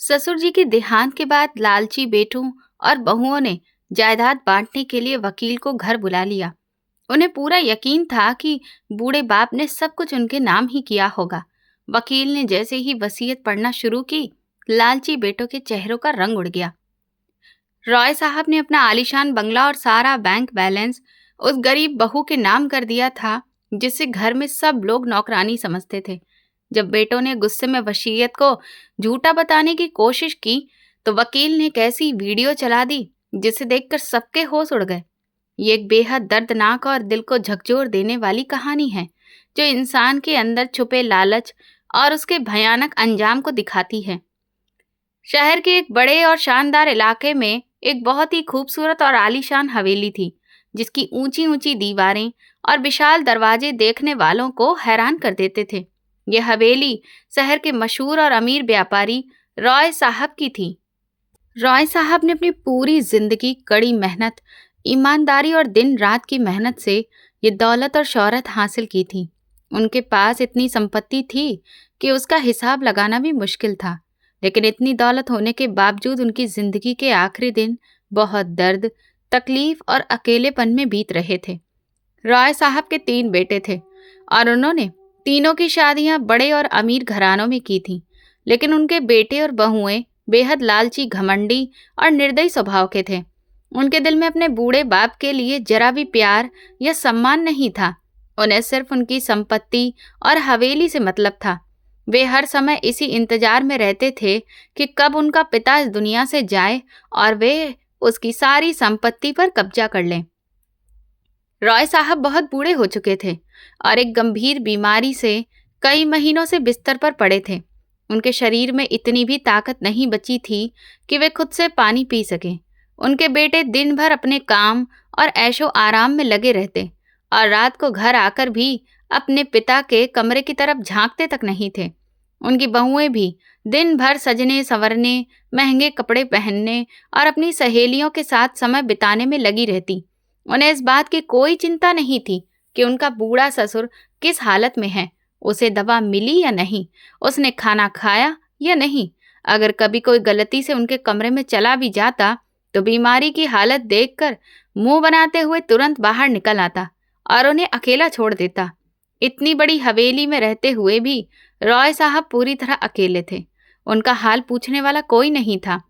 ससुर जी के देहांत के बाद लालची बेटों और बहुओं ने जायदाद बांटने के लिए वकील को घर बुला लिया। उन्हें पूरा यकीन था कि बूढ़े बाप ने सब कुछ उनके नाम ही किया होगा। वकील ने जैसे ही वसीयत पढ़ना शुरू की, लालची बेटों के चेहरों का रंग उड़ गया। रॉय साहब ने अपना आलीशान बंगला और सारा बैंक बैलेंस उस गरीब बहू के नाम कर दिया था, जिसे घर में सब लोग नौकरानी समझते थे। जब बेटों ने गुस्से में वसीयत को झूठा बताने की कोशिश की, तो वकील ने एक ऐसी वीडियो चला दी जिसे देखकर सबके होश उड़ गए। ये एक बेहद दर्दनाक और दिल को झकझोर देने वाली कहानी है, जो इंसान के अंदर छुपे लालच और उसके भयानक अंजाम को दिखाती है। शहर के एक बड़े और शानदार इलाके में एक बहुत ही खूबसूरत और आलीशान हवेली थी, जिसकी ऊंची ऊंची दीवारें और विशाल दरवाजे देखने वालों को हैरान कर देते थे। यह हवेली शहर के मशहूर और अमीर व्यापारी रॉय साहब की थी। रॉय साहब ने अपनी पूरी जिंदगी कड़ी मेहनत, ईमानदारी और दिन रात की मेहनत से ये दौलत और शोहरत हासिल की थी। उनके पास इतनी संपत्ति थी कि उसका हिसाब लगाना भी मुश्किल था, लेकिन इतनी दौलत होने के बावजूद उनकी जिंदगी के आखिरी दिन बहुत दर्द, तकलीफ और अकेलेपन में बीत रहे थे। रॉय साहब के 3 बेटे थे और उन्होंने तीनों की शादियां बड़े और अमीर घरानों में की थीं, लेकिन उनके बेटे और बहुएं बेहद लालची, घमंडी और निर्दयी स्वभाव के थे। उनके दिल में अपने बूढ़े बाप के लिए जरा भी प्यार या सम्मान नहीं था। उन्हें सिर्फ उनकी संपत्ति और हवेली से मतलब था। वे हर समय इसी इंतजार में रहते थे कि कब उनका पिता इस दुनिया से जाए और वे उसकी सारी संपत्ति पर कब्जा कर लें। रॉय साहब बहुत बूढ़े हो चुके थे और एक गंभीर बीमारी से कई महीनों से बिस्तर पर पड़े थे। उनके शरीर में इतनी भी ताकत नहीं बची थी कि वे खुद से पानी पी सकें। उनके बेटे दिन भर अपने काम और ऐशो आराम में लगे रहते और रात को घर आकर भी अपने पिता के कमरे की तरफ झांकते तक नहीं थे। उनकी बहुएं भी दिन भर सजने संवरने, महंगे कपड़े पहनने और अपनी सहेलियों के साथ समय बिताने में लगी रहती। उन्हें इस बात की कोई चिंता नहीं थी कि उनका बूढ़ा ससुर किस हालत में है, उसे दवा मिली या नहीं, उसने खाना खाया या नहीं। अगर कभी कोई गलती से उनके कमरे में चला भी जाता तो बीमारी की हालत देखकर मुंह बनाते हुए तुरंत बाहर निकल आता और उन्हें अकेला छोड़ देता। इतनी बड़ी हवेली में रहते हुए भी रॉय साहब पूरी तरह अकेले थे। उनका हाल पूछने वाला कोई नहीं था।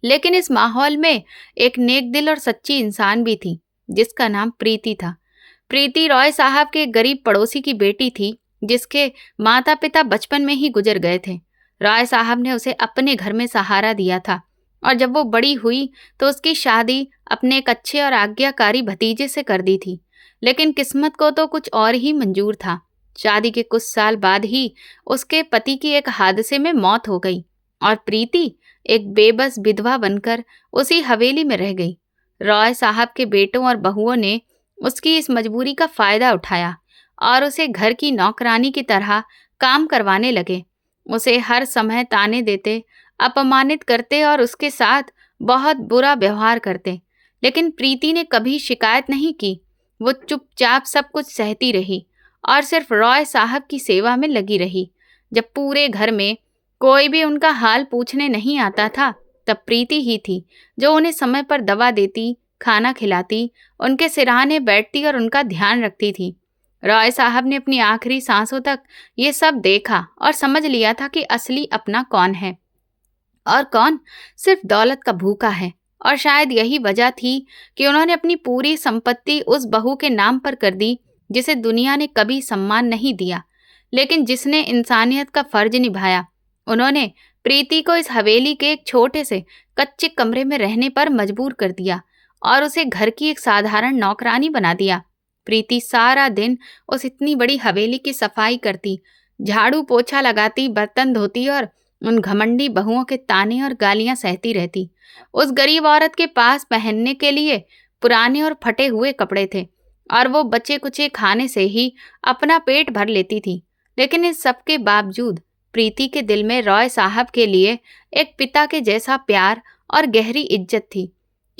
लेकिन इस माहौल में एक नेक दिल और सच्ची इंसान भी थी, जिसका नाम प्रीति था। प्रीति रॉय साहब के गरीब पड़ोसी की बेटी थी, जिसके माता पिता बचपन में ही गुजर गए थे। रॉय साहब ने उसे अपने घर में सहारा दिया था और जब वो बड़ी हुई तो उसकी शादी अपने एक अच्छे और आज्ञाकारी भतीजे से कर दी थी। लेकिन किस्मत को तो कुछ और ही मंजूर था। शादी के कुछ साल बाद ही उसके पति की एक हादसे में मौत हो गई और प्रीति एक बेबस विधवा बनकर उसी हवेली में रह गई। रॉय साहब के बेटों और बहुओं ने उसकी इस मजबूरी का फायदा उठाया और उसे घर की नौकरानी की तरह काम करवाने लगे। उसे हर समय ताने देते, अपमानित करते और उसके साथ बहुत बुरा व्यवहार करते। लेकिन प्रीति ने कभी शिकायत नहीं की। वो चुपचाप सब कुछ सहती रही और सिर्फ रॉय साहब की सेवा में लगी रही। जब पूरे घर में कोई भी उनका हाल पूछने नहीं आता था, तब प्रीति ही थी जो उन्हें समय पर दवा देती, खाना खिलाती, उनके सिरहाने बैठती और उनका ध्यान रखती थी। रॉय साहब ने अपनी आखिरी सांसों तक ये सब देखा और समझ लिया था कि असली अपना कौन है और कौन सिर्फ दौलत का भूखा है। और शायद यही वजह थी कि उन्होंने अपनी पूरी संपत्ति उस बहू के नाम पर कर दी, जिसे दुनिया ने कभी सम्मान नहीं दिया, लेकिन जिसने इंसानियत का फर्ज निभाया। उन्होंने प्रीति को इस हवेली के एक छोटे से कच्चे कमरे में रहने पर मजबूर कर दिया और उसे घर की एक साधारण नौकरानी बना दिया। प्रीति सारा दिन उस इतनी बड़ी हवेली की सफाई करती, झाड़ू पोछा लगाती, बर्तन धोती और उन घमंडी बहुओं के ताने और गालियां सहती रहती। उस गरीब औरत के पास पहनने के लिए पुराने और फटे हुए कपड़े थे और वो बचे कुचे खाने से ही अपना पेट भर लेती थी। लेकिन इस सब के बावजूद प्रीति के दिल में रॉय साहब के लिए एक पिता के जैसा प्यार और गहरी इज्जत थी,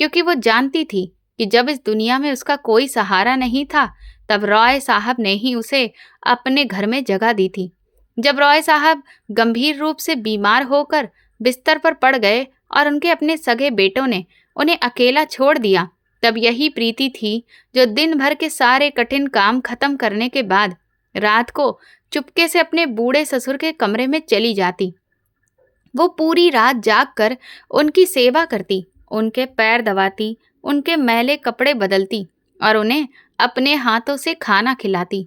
क्योंकि वो जानती थी कि जब इस दुनिया में उसका कोई सहारा नहीं था, तब रॉय साहब ने ही उसे अपने घर में जगह दी थी। जब रॉय साहब गंभीर रूप से बीमार होकर बिस्तर पर पड़ गए और उनके अपने सगे बेटों ने उन्हें अकेला छोड़ दिया, तब यही प्रीति थी जो दिन भर के सारे कठिन काम खत्म करने के बाद रात को चुपके से अपने बूढ़े ससुर के कमरे में चली जाती। वो पूरी रात जागकर उनकी सेवा करती, उनके पैर दबाती, उनके मैले कपड़े बदलती और उन्हें अपने हाथों से खाना खिलाती।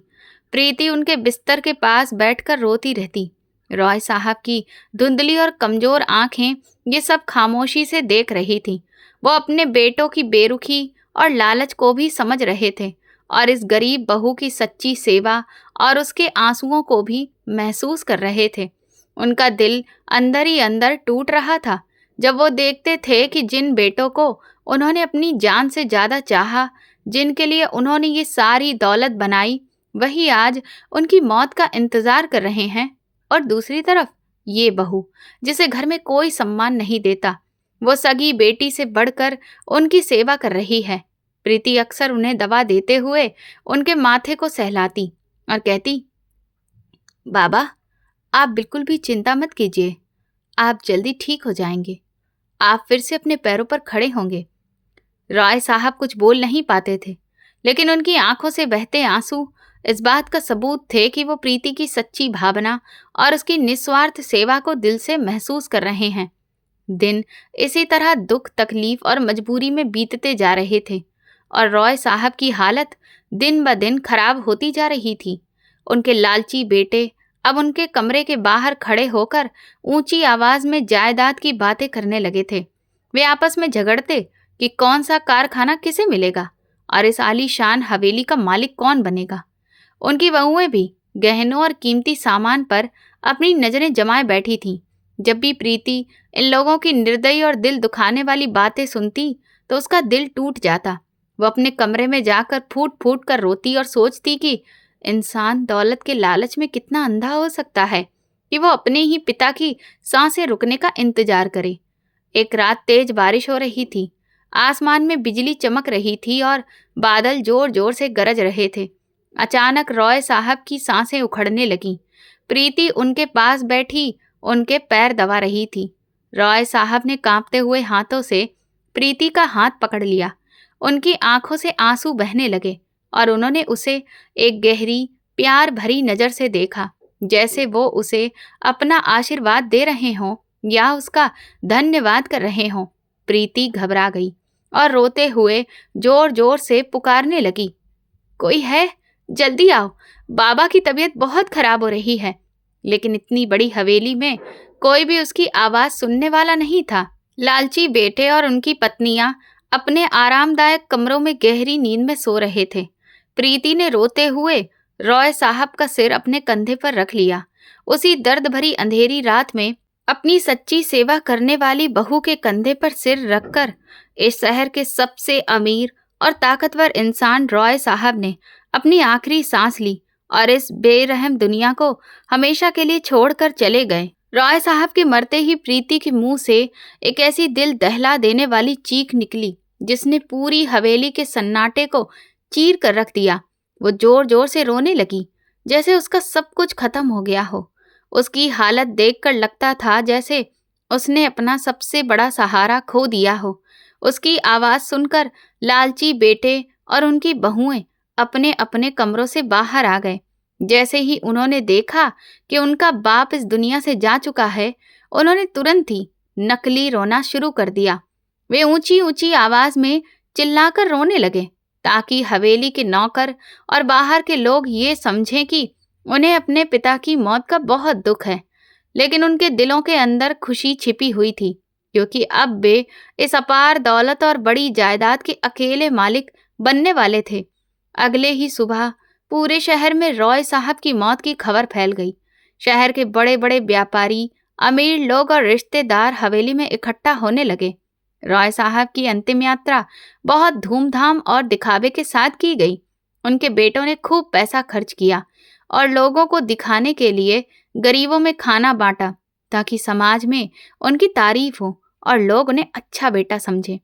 प्रीति उनके बिस्तर के पास बैठकर रोती रहती। रॉय साहब की धुंधली और कमजोर आंखें ये सब खामोशी से देख रही थीं। वो अपने बेटों की बेरुखी और लालच को भी समझ रहे थे और इस गरीब बहू की सच्ची सेवा और उसके आंसुओं को भी महसूस कर रहे थे। उनका दिल अंदर ही अंदर टूट रहा था जब वो देखते थे कि जिन बेटों को उन्होंने अपनी जान से ज़्यादा चाहा, जिनके लिए उन्होंने ये सारी दौलत बनाई, वही आज उनकी मौत का इंतज़ार कर रहे हैं। और दूसरी तरफ ये बहू जिसे घर में कोई सम्मान नहीं देता, वो सगी बेटी से बढ़कर उनकी सेवा कर रही है। प्रीति अक्सर उन्हें दवा देते हुए उनके माथे को सहलाती और कहती, बाबा, आप बिल्कुल भी चिंता मत कीजिए, आप जल्दी ठीक हो जाएंगे, आप फिर से अपने पैरों पर खड़े होंगे। रॉय साहब कुछ बोल नहीं पाते थे, लेकिन उनकी आंखों से बहते आंसू इस बात का सबूत थे कि वो प्रीति की सच्ची भावना और उसकी निस्वार्थ सेवा को दिल से महसूस कर रहे हैं। दिन इसी तरह दुख, तकलीफ और मजबूरी में बीतते जा रहे थे और रॉय साहब की हालत दिन ब दिन खराब होती जा रही थी। उनके लालची बेटे अब उनके कमरे के बाहर खड़े होकर ऊंची आवाज में जायदाद की बातें करने लगे थे। वे आपस में झगड़ते कि कौन सा कारखाना किसे मिलेगा और इस आलीशान हवेली का मालिक कौन बनेगा। उनकी बहुएं भी गहनों और कीमती सामान पर अपनी नजरें जमाए बैठी थीं। जब भी प्रीति इन लोगों की निर्दयी और दिल दुखाने वाली बातें सुनती तो उसका दिल टूट जाता। वो अपने कमरे में जाकर फूट फूट कर रोती और सोचती कि इंसान दौलत के लालच में कितना अंधा हो सकता है कि वो अपने ही पिता की सांसें रुकने का इंतजार करे। एक रात तेज बारिश हो रही थी, आसमान में बिजली चमक रही थी और बादल जोर जोर से गरज रहे थे। अचानक रॉय साहब की सांसें उखड़ने लगीं। प्रीति उनके पास बैठी उनके पैर दबा रही थी। रॉय साहब ने कांपते हुए हाथों से प्रीति का हाथ पकड़ लिया। उनकी आंखों से आंसू बहने लगे और उन्होंने उसे एक गहरी प्यार भरी नज़र से देखा, जैसे वो उसे अपना आशीर्वाद दे रहे हों या उसका धन्यवाद कर रहे हों। प्रीति घबरा गई और रोते हुए जोर जोर से पुकारने लगी, कोई है? जल्दी आओ, बाबा की तबीयत बहुत खराब हो रही है। लेकिन इतनी बड़ी हवेली में कोई भी उसकी आवाज़ सुनने वाला नहीं था। लालची बेटे और उनकी पत्नियां अपने आरामदायक कमरों में गहरी नींद में सो रहे थे। प्रीति ने रोते हुए रॉय साहब का सिर अपने कंधे पर रख लिया। उसी दर्द भरी अंधेरी रात में अपनी सच्ची सेवा करने वाली बहू के कंधे पर सिर रखकर इस शहर के सबसे अमीर और ताकतवर इंसान रॉय साहब ने अपनी आखिरी सांस ली और इस बेरहम दुनिया को हमेशा के लिए छोड़कर चले गए। रॉय साहब के मरते ही प्रीति के मुंह से एक ऐसी दिल दहला देने वाली चीख निकली जिसने पूरी हवेली के सन्नाटे को चीर कर रख दिया। वो जोर जोर से रोने लगी, जैसे उसका सब कुछ खत्म हो गया हो। उसकी हालत देखकर लगता था जैसे उसने अपना सबसे बड़ा सहारा खो दिया हो। उसकी आवाज़ सुनकर लालची बेटे और उनकी बहुएं अपने अपने कमरों से बाहर आ गए। जैसे ही उन्होंने देखा कि उनका बाप इस दुनिया से जा चुका है, उन्होंने तुरंत ही नकली रोना शुरू कर दिया। वे ऊंची ऊंची आवाज में चिल्लाकर रोने लगे ताकि हवेली के नौकर और बाहर के लोग ये समझें कि उन्हें अपने पिता की मौत का बहुत दुख है। लेकिन उनके दिलों के अंदर खुशी छिपी हुई थी, क्योंकि अब वे इस अपार दौलत और बड़ी जायदाद के अकेले मालिक बनने वाले थे। अगले ही सुबह पूरे शहर में रॉय साहब की मौत की खबर फैल गई। शहर के बड़े बड़े व्यापारी, अमीर लोग और रिश्तेदार हवेली में इकट्ठा होने लगे। रॉय साहब की अंतिम यात्रा बहुत धूमधाम और दिखावे के साथ की गई। उनके बेटों ने खूब पैसा खर्च किया और लोगों को दिखाने के लिए गरीबों में खाना बांटा ताकि समाज में उनकी तारीफ हो और लोग उन्हें अच्छा बेटा समझें।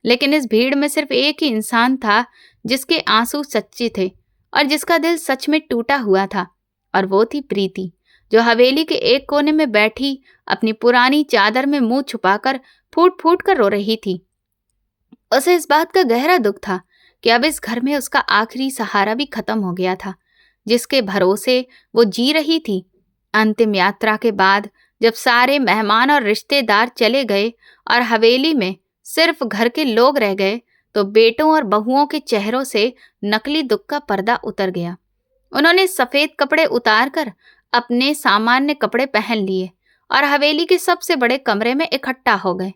लेकिन इस भीड़ में सिर्फ एक ही इंसान था जिसके आंसू सच्चे थे और जिसका दिल सच में टूटा हुआ था, और वो थी प्रीति, जो हवेली के एक कोने में बैठी अपनी पुरानी चादर में मुंह छुपाकर फूट फूट कर रो रही थी। उसे इस बात का गहरा दुख था कि अब इस घर में उसका आखिरी सहारा भी खत्म हो गया था, जिसके भरोसे वो जी रही थी। अंतिम यात्रा के बाद जब सारे मेहमान और रिश्तेदार चले गए और हवेली में सिर्फ घर के लोग रह गए, तो बेटों और बहुओं के चेहरों से नकली दुख का पर्दा उतर गया। उन्होंने सफेद कपड़े उतारकर अपने सामान्य कपड़े पहन लिए और हवेली के सबसे बड़े कमरे में इकट्ठा हो गए,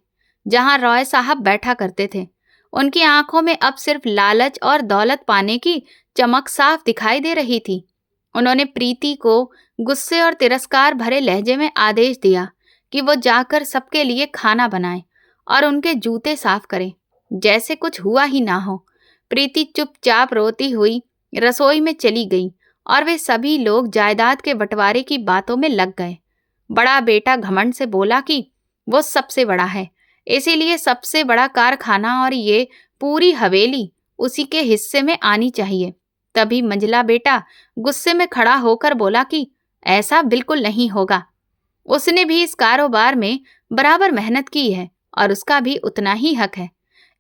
जहां रॉय साहब बैठा करते थे। उनकी आंखों में अब सिर्फ लालच और दौलत पाने की चमक साफ दिखाई दे रही थी। उन्होंने प्रीति को गुस्से और तिरस्कार भरे लहजे में आदेश दिया कि वो जाकर सबके लिए खाना बनाए और उनके जूते साफ करे, जैसे कुछ हुआ ही ना हो। प्रीति चुपचाप रोती हुई रसोई में चली गई और वे सभी लोग जायदाद के बंटवारे की बातों में लग गए। बड़ा बेटा घमंड से बोला कि वो सबसे बड़ा है, इसीलिए सबसे बड़ा कारखाना और ये पूरी हवेली उसी के हिस्से में आनी चाहिए। तभी मंझला बेटा गुस्से में खड़ा होकर बोला कि ऐसा बिल्कुल नहीं होगा। उसने भी इस कारोबार में बराबर मेहनत की है और उसका भी उतना ही हक है,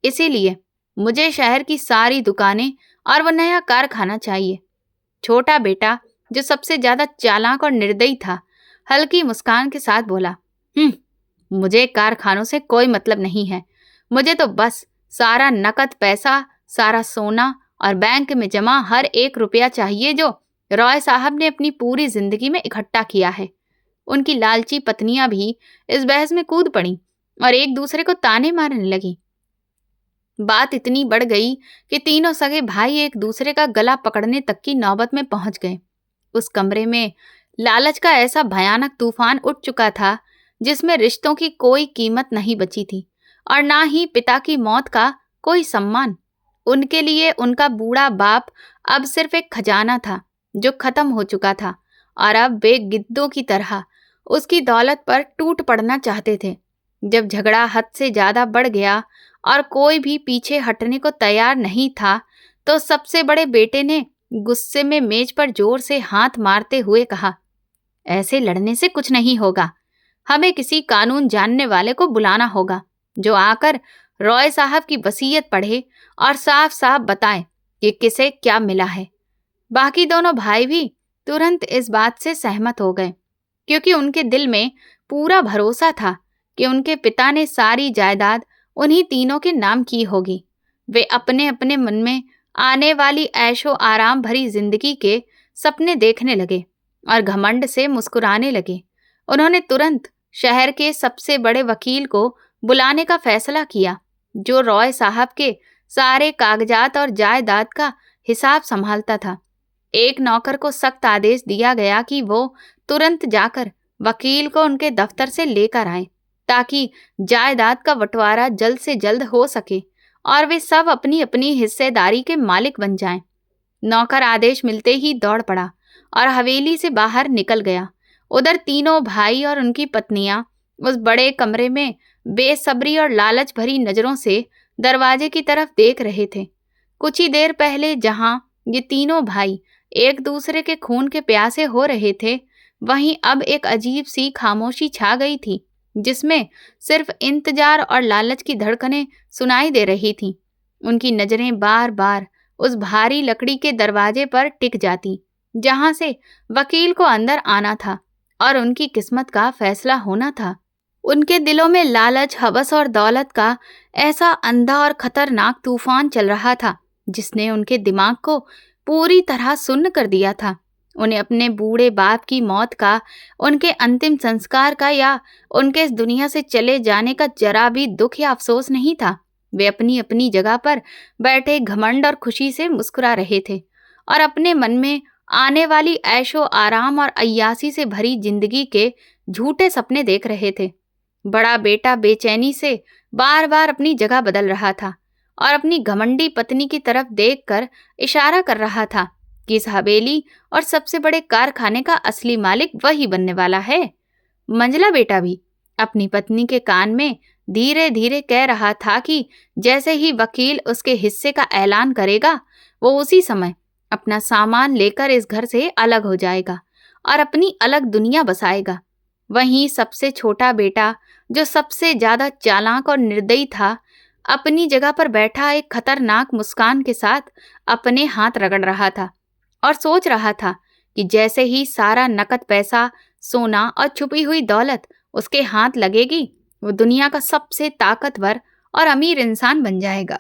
इसीलिए मुझे शहर की सारी दुकानें और वो नया कारखाना चाहिए। छोटा बेटा, जो सबसे ज्यादा चालाक और निर्दयी था, हल्की मुस्कान के साथ बोला, मुझे कारखानों से कोई मतलब नहीं है। मुझे तो बस सारा नकद पैसा, सारा सोना और बैंक में जमा हर 1 रुपया चाहिए जो रॉय साहब ने अपनी पूरी जिंदगी में इकट्ठा किया है। उनकी लालची पत्नियां भी इस बहस में कूद पड़ी और एक दूसरे को ताने मारने लगी। बात इतनी बढ़ गई कि तीनों सगे भाई एक दूसरे का गला पकड़ने तक की नौबत में पहुंच गए। उस कमरे में लालच का ऐसा भयानक तूफान उठ चुका था जिसमें रिश्तों की कोई कीमत नहीं बची थी और ना ही पिता की मौत का कोई सम्मान। उनके लिए उनका बूढ़ा बाप अब सिर्फ एक खजाना था जो खत्म हो चुका था और अब वे गिद्धों की तरह उसकी दौलत पर टूट पड़ना चाहते थे। जब झगड़ा हद से ज्यादा बढ़ गया और कोई भी पीछे हटने को तैयार नहीं था, तो सबसे बड़े बेटे ने गुस्से में मेज पर जोर से हाथ मारते हुए कहा, ऐसे लड़ने से कुछ नहीं होगा। हमें किसी कानून जानने वाले को बुलाना होगा जो आकर रॉय साहब की वसीयत पढ़े और साफ साफ बताए कि किसे क्या मिला है। बाकी दोनों भाई भी तुरंत इस बात से सहमत हो गए, क्योंकि उनके दिल में पूरा भरोसा था कि उनके पिता ने सारी जायदाद उन्हीं तीनों के नाम की होगी। वे अपने अपने मन में आने वाली ऐशो आराम भरी जिंदगी के सपने देखने लगे और घमंड से मुस्कुराने लगे। उन्होंने तुरंत शहर के सबसे बड़े वकील को बुलाने का फैसला किया, जो रॉय साहब के सारे कागजात और जायदाद का हिसाब संभालता था। एक नौकर को सख्त आदेश दिया गया कि वो तुरंत जाकर वकील को उनके दफ्तर से लेकर आए, ताकि जायदाद का बंटवारा जल्द से जल्द हो सके और वे सब अपनी अपनी हिस्सेदारी के मालिक बन जाएं। नौकर आदेश मिलते ही दौड़ पड़ा और हवेली से बाहर निकल गया। उधर तीनों भाई और उनकी पत्नियां उस बड़े कमरे में बेसब्री और लालच भरी नजरों से दरवाजे की तरफ देख रहे थे। कुछ ही देर पहले जहां ये तीनों भाई एक दूसरे के खून के प्यासे हो रहे थे, वहीं अब एक अजीब सी खामोशी छा गई थी, जिसमें सिर्फ इंतजार और लालच की धड़कनें सुनाई दे रही थीं। उनकी नजरें बार बार उस भारी लकड़ी के दरवाजे पर टिक जाती, जहां से वकील को अंदर आना था और उनकी किस्मत का फैसला होना था। उनके दिलों में लालच, हवस और दौलत का ऐसा अंधा और खतरनाक तूफान चल रहा था, जिसने उनके दिमाग को पूरी तरह सुन्न कर दिया था। उन्हें अपने बूढ़े बाप की मौत का, उनके अंतिम संस्कार का या उनके इस दुनिया से चले जाने का जरा भी दुख या अफसोस नहीं था। वे अपनी अपनी जगह पर बैठे घमंड और खुशी से मुस्कुरा रहे थे और अपने मन में आने वाली ऐशो आराम और अय्यासी से भरी जिंदगी के झूठे सपने देख रहे थे। बड़ा बेटा बेचैनी से बार बार अपनी जगह बदल रहा था और अपनी घमंडी पत्नी की तरफ देखकर इशारा कर रहा था कि इस हवेली और सबसे बड़े कारखाने का असली मालिक वही बनने वाला है। मंझला बेटा भी अपनी पत्नी के कान में धीरे धीरे कह रहा था कि जैसे ही वकील उसके हिस्से का ऐलान करेगा, वो उसी समय अपना सामान लेकर इस घर से अलग हो जाएगा और अपनी अलग दुनिया बसाएगा। वहीं सबसे छोटा बेटा, जो सबसे ज्यादा चालाक और निर्दयी था, अपनी जगह पर बैठा एक खतरनाक मुस्कान के साथ अपने हाथ रगड़ रहा था और सोच रहा था कि जैसे ही सारा नकद पैसा, सोना और छुपी हुई दौलत उसके हाथ लगेगी, वो दुनिया का सबसे ताकतवर और अमीर इंसान बन जाएगा।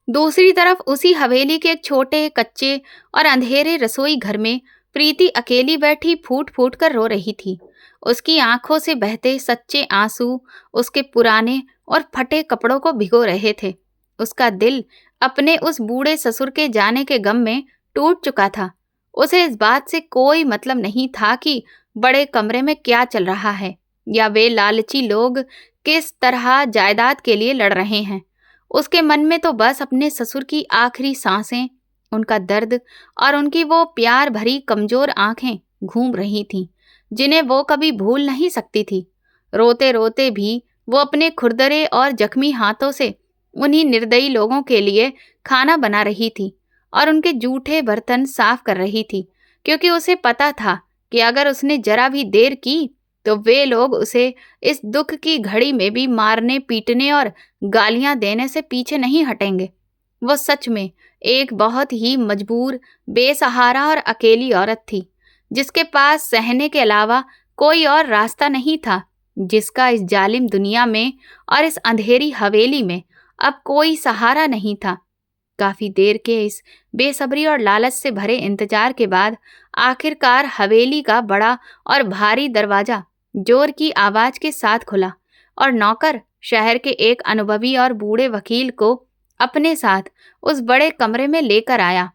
दूसरी तरफ उसी हवेली के एक छोटे, कच्चे और अंधेरे रसोई घर में प्रीति अकेली बैठी फूट फूट कर रो रही थी। उसकी आंखों से बहते सच्चे आंसू उसके पुराने और फटे कपड़ों को भिगो रहे थे। उसका दिल अपने उस बूढ़े ससुर के जाने के गम में टूट चुका था। उसे इस बात से कोई मतलब नहीं था कि बड़े कमरे में क्या चल रहा है या वे लालची लोग किस तरह जायदाद के लिए लड़ रहे हैं। उसके मन में तो बस अपने ससुर की आखिरी सांसें, उनका दर्द और उनकी वो प्यार भरी कमजोर आंखें घूम रही थीं, जिन्हें वो कभी भूल नहीं सकती थी। रोते रोते भी वो अपने खुरदरे और जख्मी हाथों से उन्हीं निर्दयी लोगों के लिए खाना बना रही थी और उनके जूठे बर्तन साफ कर रही थी, क्योंकि उसे पता था कि अगर उसने जरा भी देर की तो वे लोग उसे इस दुख की घड़ी में भी मारने, पीटने और गालियां देने से पीछे नहीं हटेंगे। वो सच में एक बहुत ही मजबूर, बेसहारा और अकेली औरत थी, जिसके पास सहने के अलावा कोई और रास्ता नहीं था, जिसका इस जालिम दुनिया में और इस अंधेरी हवेली में अब कोई सहारा नहीं था। काफी देर के इस बेसब्री और लालच से भरे इंतजार के बाद आखिरकार हवेली का बड़ा और भारी दरवाजा जोर की आवाज के साथ खुला और नौकर शहर के एक अनुभवी और बूढ़े वकील को अपने साथ उस बड़े कमरे में लेकर आया।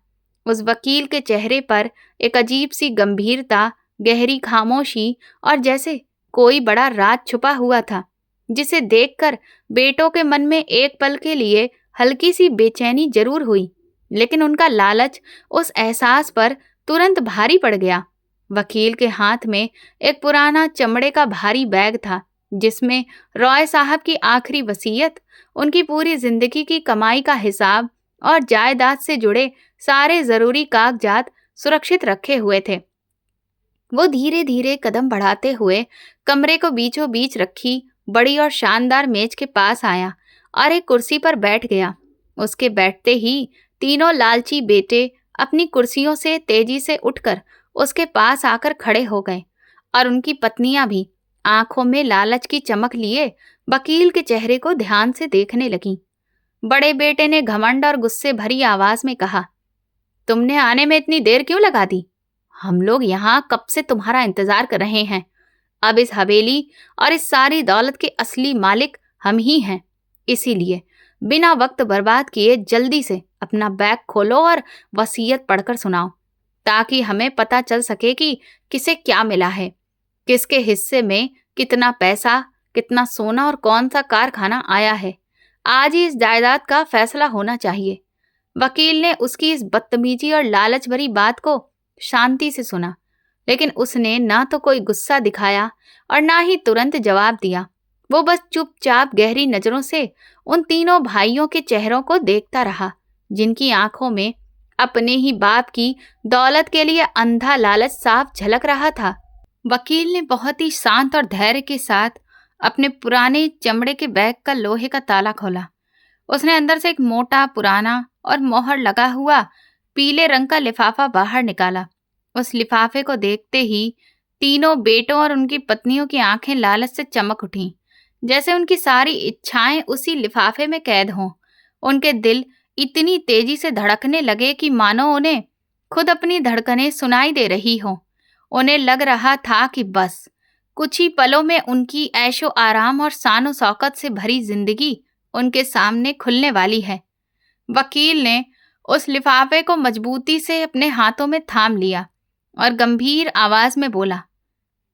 उस वकील के चेहरे पर एक अजीब सी गंभीरता, गहरी खामोशी और जैसे कोई बड़ा राज छुपा हुआ था, जिसे देखकर बेटों के मन में एक पल के लिए हल्की सी बेचैनी जरूर हुई, लेकिन उनका लालच उस एहसास पर तुरंत भारी पड़ गया। वकील के हाथ में एक पुराना चमड़े का भारी बैग था, जिसमें रॉय साहब की आखिरी वसीयत, उनकी पूरी जिंदगी की कमाई का हिसाब और जायदाद से जुड़े सारे जरूरी कागजात सुरक्षित रखे हुए थे। वो धीरे धीरे कदम बढ़ाते हुए कमरे को बीचों बीच रखी बड़ी और शानदार मेज के पास आया और एक कुर्सी पर बैठ गया। उसके बैठते ही तीनों लालची बेटे अपनी कुर्सियों से तेजी से उठकर उसके पास आकर खड़े हो गए और उनकी पत्नियां भी आंखों में लालच की चमक लिए वकील के चेहरे को ध्यान से देखने लगीं। बड़े बेटे ने घमंड और गुस्से भरी आवाज में कहा, तुमने आने में इतनी देर क्यों लगा दी? हम लोग यहाँ कब से तुम्हारा इंतजार कर रहे हैं। अब इस हवेली और इस सारी दौलत के असली मालिक हम ही हैं। इसीलिए बिना वक्त बर्बाद किए जल्दी से अपना बैग खोलो और वसीयत पढ़कर सुनाओ, ताकि हमें पता चल सके कि किसे क्या मिला है, किसके हिस्से में कितना पैसा, कितना सोना और कौन सा कारखाना आया है। आज ही इस जायदाद का फैसला होना चाहिए। वकील ने उसकी इस बदतमीजी और लालच भरी बात को शांति से सुना, लेकिन उसने ना तो कोई गुस्सा दिखाया और ना ही तुरंत जवाब दिया। वो बस चुपचाप गहरी नजरों से उन तीनों भाइयों के चेहरों को देखता रहा, जिनकी आंखों में अपने ही बाप की दौलत के लिए अंधा लालच साफ झलक रहा था। वकील ने बहुत ही शांत और धैर्य के साथ अपने पुराने चमड़े के बैग का लोहे का ताला खोला। उसने अंदर से एक मोटा, पुराना और मोहर लगा हुआ पीले रंग का लिफाफा बाहर निकाला। उस लिफाफे को देखते ही तीनों बेटों और उनकी पत्नियों की आंखें लालच से चमक उठीं, जैसे उनकी सारी इच्छाएं उसी लिफाफे में कैद हों। उनके दिल इतनी तेजी से धड़कने लगे कि मानो उन्हें खुद अपनी धड़कनें सुनाई दे रही हों। उन्हें लग रहा था कि बस कुछ ही पलों में उनकी ऐशो आराम और शानो शौकत से भरी जिंदगी उनके सामने खुलने वाली है। वकील ने उस लिफाफे को मजबूती से अपने हाथों में थाम लिया और गंभीर आवाज में बोला,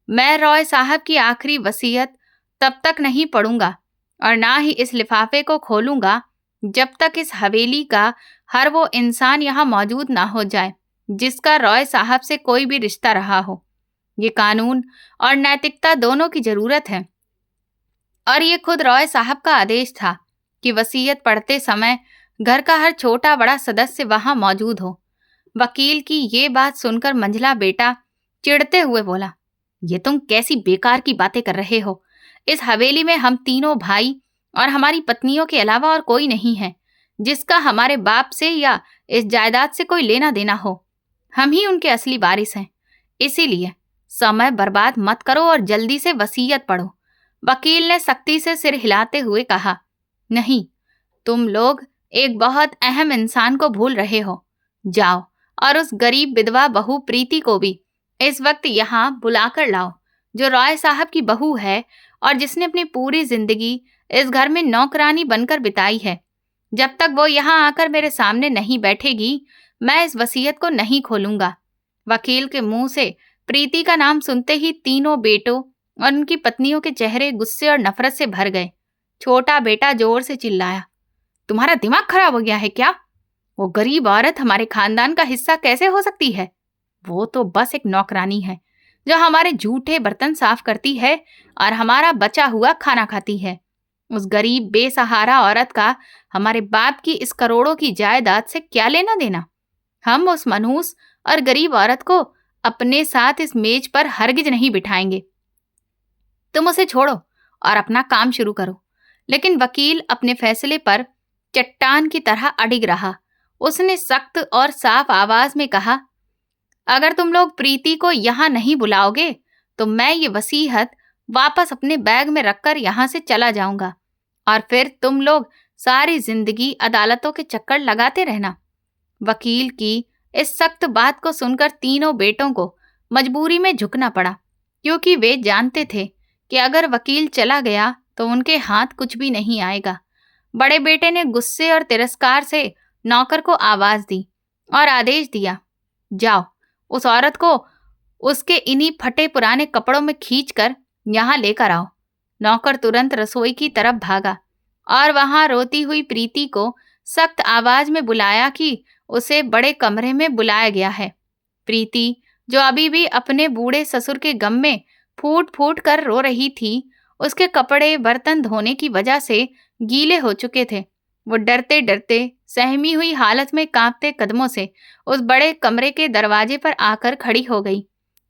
मैं रॉय साहब की आखिरी वसीयत तब तक नहीं पढ़ूंगा और ना ही इस लिफाफे को खोलूंगा जब तक इस हवेली का हर वो इंसान यहाँ मौजूद ना हो जाए जिसका रॉय साहब से कोई भी रिश्ता रहा हो। ये कानून और नैतिकता दोनों की जरूरत है और ये खुद रॉय साहब का आदेश था कि वसीयत पढ़ते समय घर का हर छोटा बड़ा सदस्य वहां मौजूद हो। वकील की ये बात सुनकर मंझला बेटा चिढ़ते हुए बोला, ये तुम कैसी बेकार की बातें कर रहे हो? इस हवेली में हम तीनों भाई और हमारी पत्नियों के अलावा और कोई नहीं है जिसका हमारे बाप से या इस जायदाद से कोई लेना देना हो। हम ही उनके असली वारिस हैं। इसीलिए समय बर्बाद मत करो और जल्दी से वसीयत पढ़ो। वकील ने सख्ती से सिर हिलाते हुए कहा, नहीं, तुम लोग एक बहुत अहम इंसान को भूल रहे हो। जाओ और उस गरीब विधवा बहू प्रीति को भी इस वक्त यहाँ बुलाकर लाओ, जो रॉय साहब की बहू है और जिसने अपनी पूरी जिंदगी इस घर में नौकरानी बनकर बिताई है। जब तक वो यहाँ आकर मेरे सामने नहीं बैठेगी, मैं इस वसीयत को नहीं खोलूंगा। वकील के मुंह से प्रीति का नाम सुनते ही तीनों बेटों और उनकी पत्नियों के चेहरे गुस्से और नफरत से भर गए। छोटा बेटा जोर से चिल्लाया, तुम्हारा दिमाग खराब हो गया है क्या? वो गरीब औरत हमारे खानदान का हिस्सा कैसे हो सकती है? वो तो बस एक नौकरानी है जो हमारे जूठे बर्तन साफ करती है और हमारा बचा हुआ खाना खाती है। उस गरीब बेसहारा औरत का हमारे बाप की इस करोड़ों की जायदाद से क्या लेना देना? हम उस मनहूस और गरीब औरत को अपने साथ इस मेज पर हरगिज नहीं बिठाएंगे। तुम उसे छोड़ो और अपना काम शुरू करो। लेकिन वकील अपने फैसले पर चट्टान की तरह अडिग रहा। उसने सख्त और साफ आवाज में कहा, अगर तुम लोग प्रीति को यहाँ नहीं बुलाओगे तो मैं ये वसीयत वापस अपने बैग में रखकर यहाँ से चला जाऊंगा और फिर तुम लोग सारी जिंदगी अदालतों के चक्कर लगाते रहना। वकील की इस सख्त बात को सुनकर तीनों बेटों को मजबूरी में झुकना पड़ा, क्योंकि वे जानते थे कि अगर वकील चला गया तो उनके हाथ कुछ भी नहीं आएगा। बड़े बेटे ने गुस्से और तिरस्कार से नौकर को आवाज दी और आदेश दिया, जाओ उस औरत को उसके इन्हीं फटे पुराने कपड़ों में खींचकर यहाँ लेकर आओ। नौकर तुरंत रसोई की तरफ भागा और वहां रोती हुई प्रीति को सख्त आवाज में बुलाया कि उसे बड़े कमरे में बुलाया गया है। प्रीति, जो अभी भी अपने बूढ़े ससुर के गम में फूट फूट कर रो रही थी, उसके कपड़े बर्तन धोने की वजह से गीले हो चुके थे। वो डरते डरते सहमी हुई हालत में कांपते कदमों से उस बड़े कमरे के दरवाजे पर आकर खड़ी हो गई।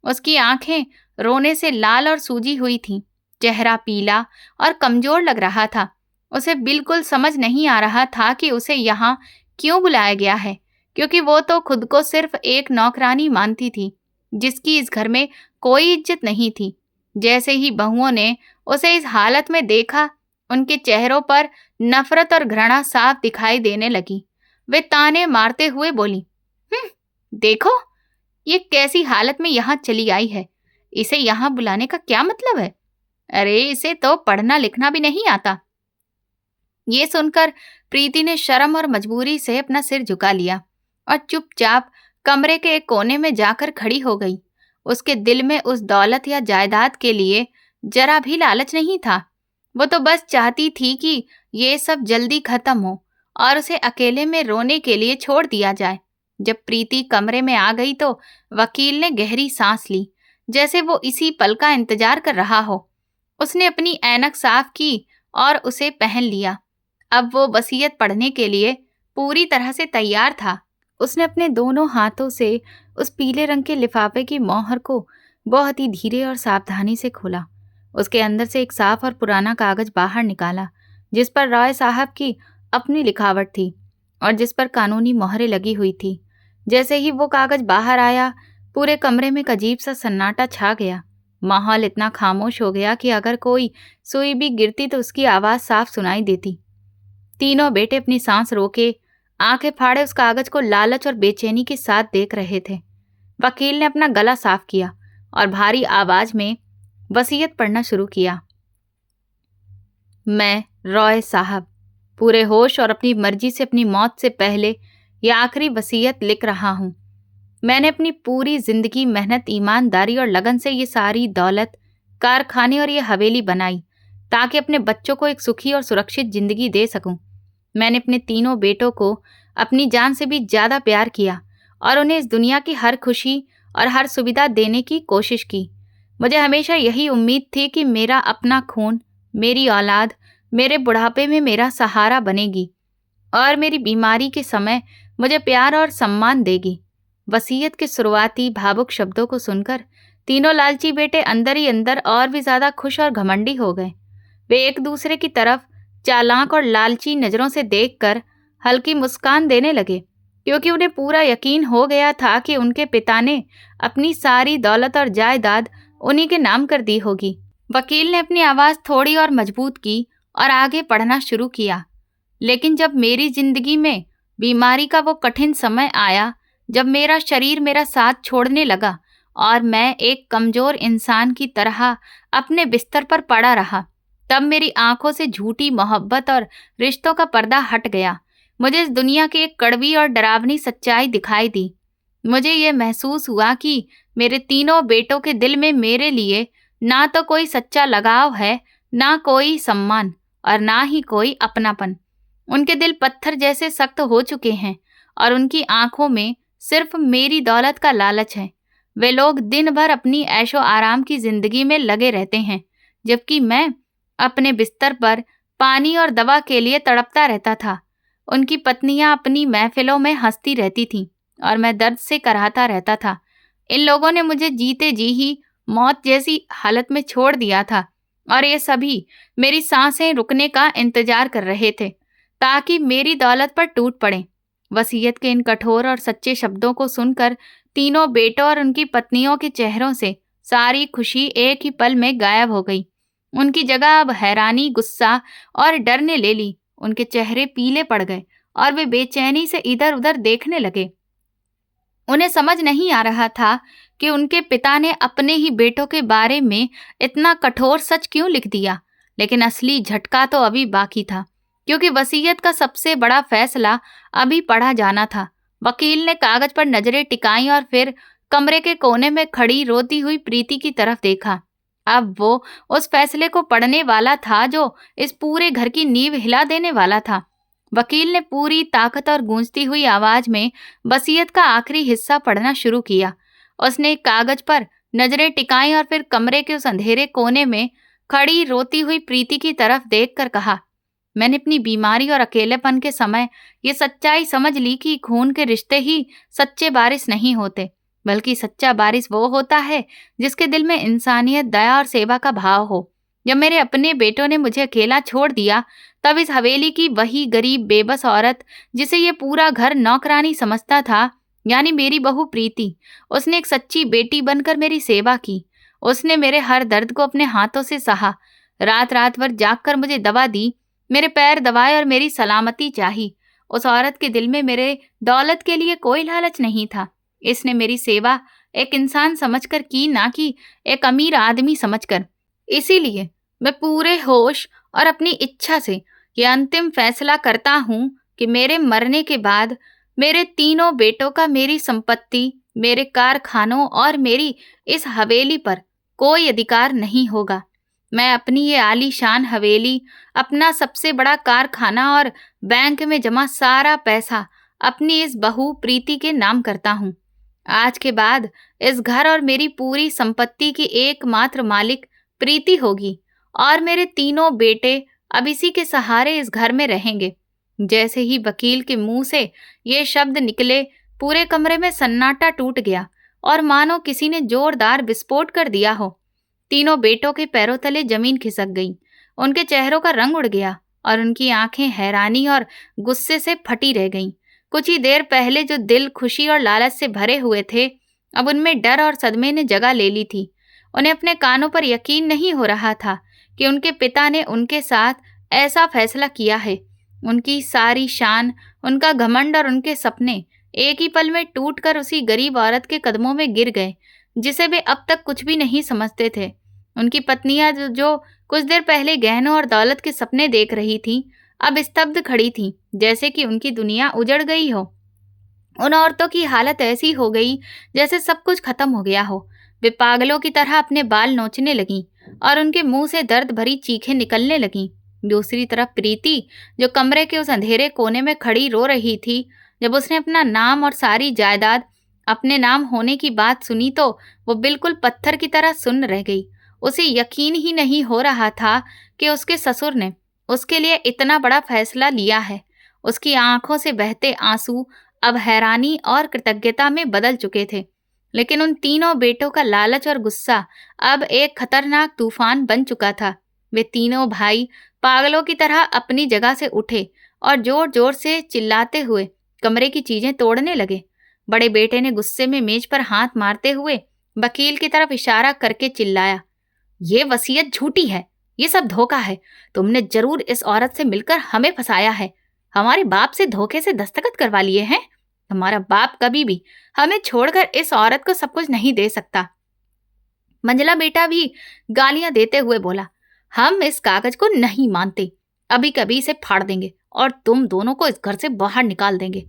उसकी आंखें रोने से लाल और सूजी हुई थीं। चेहरा पीला और कमजोर लग रहा था। उसे बिल्कुल समझ नहीं आ रहा था कि उसे यहाँ क्यों बुलाया गया है, क्योंकि वो तो खुद को सिर्फ एक नौकरानी मानती थी जिसकी इस घर में कोई इज्जत नहीं थी। जैसे ही बहुओं ने उसे इस हालत में देखा, उनके चेहरों पर नफरत और घृणा साफ दिखाई देने लगी। वे ताने मारते हुए बोली, देखो ये कैसी हालत में यहाँ चली आई है। इसे यहाँ बुलाने का क्या मतलब है? अरे इसे तो पढ़ना लिखना भी नहीं आता। ये सुनकर प्रीति ने शर्म और मजबूरी से अपना सिर झुका लिया और चुपचाप कमरे के एक कोने में जाकर खड़ी हो गई। उसके दिल में उस दौलत या जायदाद के लिए जरा भी लालच नहीं था। वो तो बस चाहती थी कि ये सब जल्दी खत्म हो और उसे अकेले में रोने के लिए छोड़ दिया जाए। जब प्रीति कमरे में आ गई तो वकील ने गहरी सांस ली, जैसे वो इसी पल का इंतजार कर रहा हो। उसने अपनी ऐनक साफ की और उसे पहन लिया। अब वो वसीयत पढ़ने के लिए पूरी तरह से तैयार था। उसने अपने दोनों हाथों से उस पीले रंग के लिफाफे की मोहर को बहुत ही धीरे और सावधानी से खोला। उसके अंदर से एक साफ और पुराना कागज बाहर निकाला, जिस पर रॉय साहब की अपनी लिखावट थी और जिस पर कानूनी मोहरें लगी हुई थी। जैसे ही वो कागज बाहर आया, पूरे कमरे में एक अजीब सा सन्नाटा छा गया। माहौल इतना खामोश हो गया कि अगर कोई सुई भी गिरती तो उसकी आवाज साफ सुनाई देती। तीनों बेटे अपनी सांस रोके आंखें फाड़े उस कागज को लालच और बेचैनी के साथ देख रहे थे। वकील ने अपना गला साफ किया और भारी आवाज में वसीयत पढ़ना शुरू किया। मैं रॉय साहब पूरे होश और अपनी मर्जी से अपनी मौत से पहले यह आखिरी वसीयत लिख रहा हूँ। मैंने अपनी पूरी जिंदगी मेहनत, ईमानदारी और लगन से ये सारी दौलत, कारखाने और ये हवेली बनाई ताकि अपने बच्चों को एक सुखी और सुरक्षित जिंदगी दे सकूं। मैंने अपने तीनों बेटों को अपनी जान से भी ज्यादा प्यार किया और उन्हें इस दुनिया की हर खुशी और हर सुविधा देने की कोशिश की। मुझे हमेशा यही उम्मीद थी कि मेरा अपना खून, मेरी औलाद मेरे बुढ़ापे में मेरा सहारा बनेगी और मेरी बीमारी के समय मुझे प्यार और सम्मान देगी। वसीयत के शुरुआती भावुक शब्दों को सुनकर तीनों लालची बेटे अंदर ही अंदर और भी ज्यादा खुश और घमंडी हो गए। वे एक दूसरे की तरफ चालाक और लालची नजरों से देखकर हल्की मुस्कान देने लगे, क्योंकि उन्हें पूरा यकीन हो गया था कि उनके पिता ने अपनी सारी दौलत और जायदाद उन्हीं के नाम कर दी होगी। वकील ने अपनी आवाज थोड़ी और मजबूत की और आगे पढ़ना शुरू किया। लेकिन जब मेरी जिंदगी में बीमारी का वो कठिन समय आया, जब मेरा शरीर मेरा साथ छोड़ने लगा और मैं एक कमजोर इंसान की तरह अपने बिस्तर पर पड़ा रहा, तब मेरी आंखों से झूठी मोहब्बत और रिश्तों का पर्दा हट गया। मुझे इस दुनिया की एक कड़वी और डरावनी सच्चाई दिखाई दी। मुझे ये महसूस हुआ कि मेरे तीनों बेटों के दिल में मेरे लिए ना तो कोई सच्चा लगाव है, ना कोई सम्मान और ना ही कोई अपनापन। उनके दिल पत्थर जैसे सख्त हो चुके हैं और उनकी आंखों में सिर्फ मेरी दौलत का लालच है। वे लोग दिन भर अपनी ऐशो आराम की जिंदगी में लगे रहते हैं, जबकि मैं अपने बिस्तर पर पानी और दवा के लिए तड़पता रहता था। उनकी पत्नियां अपनी महफिलों में हंसती रहती थीं और मैं दर्द से कराहता रहता था। इन लोगों ने मुझे जीते जी ही मौत जैसी हालत में छोड़ दिया था और ये सभी मेरी सांसें रुकने का इंतजार कर रहे थे ताकि मेरी दौलत पर टूट पड़े। वसीयत के इन कठोर और सच्चे शब्दों को सुनकर तीनों बेटों और उनकी पत्नियों के चेहरों से सारी खुशी एक ही पल में गायब हो गई। उनकी जगह अब हैरानी, गुस्सा और डर ने ले ली। उनके चेहरे पीले पड़ गए और वे बेचैनी से इधर उधर देखने लगे। उन्हें समझ नहीं आ रहा था कि उनके पिता ने अपने ही बेटों के बारे में इतना कठोर सच क्यों लिख दिया। लेकिन असली झटका तो अभी बाकी था, क्योंकि वसीयत का सबसे बड़ा फैसला अभी पढ़ा जाना था। वकील ने कागज पर नजरें टिकाई और फिर कमरे के कोने में खड़ी रोती हुई प्रीति की तरफ देखा। अब वो उस फैसले को पढ़ने वाला था जो इस पूरे घर की नींव हिला देने वाला था। वकील ने पूरी ताकत और गूंजती हुई आवाज में वसीयत का आखिरी हिस्सा पढ़ना शुरू किया। उसने कागज पर नजरें टिकाई और फिर कमरे के उस अंधेरे कोने में खड़ी रोती हुई प्रीति की तरफ देखकर कहा, मैंने अपनी बीमारी और अकेलेपन के समय ये सच्चाई समझ ली कि खून के रिश्ते ही सच्चे वारिस नहीं होते, बल्कि सच्चा वारिस वो होता है जिसके दिल में इंसानियत, दया और सेवा का भाव हो। जब मेरे अपने बेटों ने मुझे अकेला छोड़ दिया, तब इस हवेली की वही गरीब बेबस औरत जिसे ये पूरा घर नौकरानी समझता था, यानी मेरी बहू प्रीति, उसने एक सच्ची बेटी बनकर मेरी सेवा की। उसने मेरे हर दर्द को अपने हाथों से सहा, रात रात भर जागकर मुझे दवा दी, मेरे पैर दबाए और मेरी सलामती चाही। उस औरत के दिल में मेरे दौलत के लिए कोई लालच नहीं था। इसने मेरी सेवा एक इंसान समझकर की, ना कि एक अमीर आदमी समझकर। इसीलिए मैं पूरे होश और अपनी इच्छा से ये अंतिम फैसला करता हूँ कि मेरे मरने के बाद मेरे तीनों बेटों का मेरी संपत्ति, मेरे कारखानों और मेरी इस हवेली पर कोई अधिकार नहीं होगा। मैं अपनी ये आलीशान हवेली, अपना सबसे बड़ा कारखाना और बैंक में जमा सारा पैसा अपनी इस बहू प्रीति के नाम करता हूँ। आज के बाद इस घर और मेरी पूरी संपत्ति की एकमात्र मालिक प्रीति होगी और मेरे तीनों बेटे अब इसी के सहारे इस घर में रहेंगे। जैसे ही वकील के मुंह से ये शब्द निकले, पूरे कमरे में सन्नाटा टूट गया और मानो किसी ने जोरदार विस्फोट कर दिया हो। तीनों बेटों के पैरों तले जमीन खिसक गई। उनके चेहरों का रंग उड़ गया और उनकी आंखें हैरानी और गुस्से से फटी रह गईं। कुछ ही देर पहले जो दिल खुशी और लालच से भरे हुए थे, अब उनमें डर और सदमे ने जगह ले ली थी। उन्हें अपने कानों पर यकीन नहीं हो रहा था कि उनके पिता ने उनके साथ ऐसा फैसला किया है। उनकी सारी शान, उनका घमंड और उनके सपने एक ही पल में टूटकर उसी गरीब औरत के कदमों में गिर गए जिसे वे अब तक कुछ भी नहीं समझते थे। उनकी पत्नियां जो कुछ देर पहले गहनों और दौलत के सपने देख रही थीं, अब स्तब्ध खड़ी थीं, जैसे कि उनकी दुनिया उजड़ गई हो। उन औरतों की हालत ऐसी हो गई जैसे सब कुछ खत्म हो गया हो। वे पागलों की तरह अपने बाल नोचने लगीं और उनके मुंह से दर्द भरी चीखें निकलने लगीं। दूसरी तरफ प्रीति, जो कमरे के उस अंधेरे कोने में खड़ी रो रही थी, जब उसने अपना नाम और सारी जायदाद अपने नाम होने की बात सुनी तो वो बिल्कुल पत्थर की तरह सुन्न रह गई। उसे यकीन ही नहीं हो रहा था कि उसके ससुर ने उसके लिए इतना बड़ा फैसला लिया है। उसकी आंखों से बहते आंसू अब हैरानी और कृतज्ञता में बदल चुके थे। लेकिन उन तीनों बेटों का लालच और गुस्सा अब एक खतरनाक तूफान बन चुका था। वे तीनों भाई पागलों की तरह अपनी जगह से उठे और जोर जोर से चिल्लाते हुए कमरे की चीजें तोड़ने लगे। बड़े बेटे ने गुस्से में मेज पर हाथ मारते हुए वकील की तरफ इशारा करके चिल्लाया, ये वसीयत झूठी है, ये सब धोखा है। तुमने जरूर इस औरत से मिलकर हमें फंसाया है। हमारे बाप से धोखे से दस्तखत करवा लिए हैं। हमारा बाप कभी भी हमें छोड़कर इस औरत को सब कुछ नहीं दे सकता। मंझला बेटा भी गालियां देते हुए बोला, हम इस कागज को नहीं मानते, अभी कभी इसे फाड़ देंगे और तुम दोनों को इस घर से बाहर निकाल देंगे।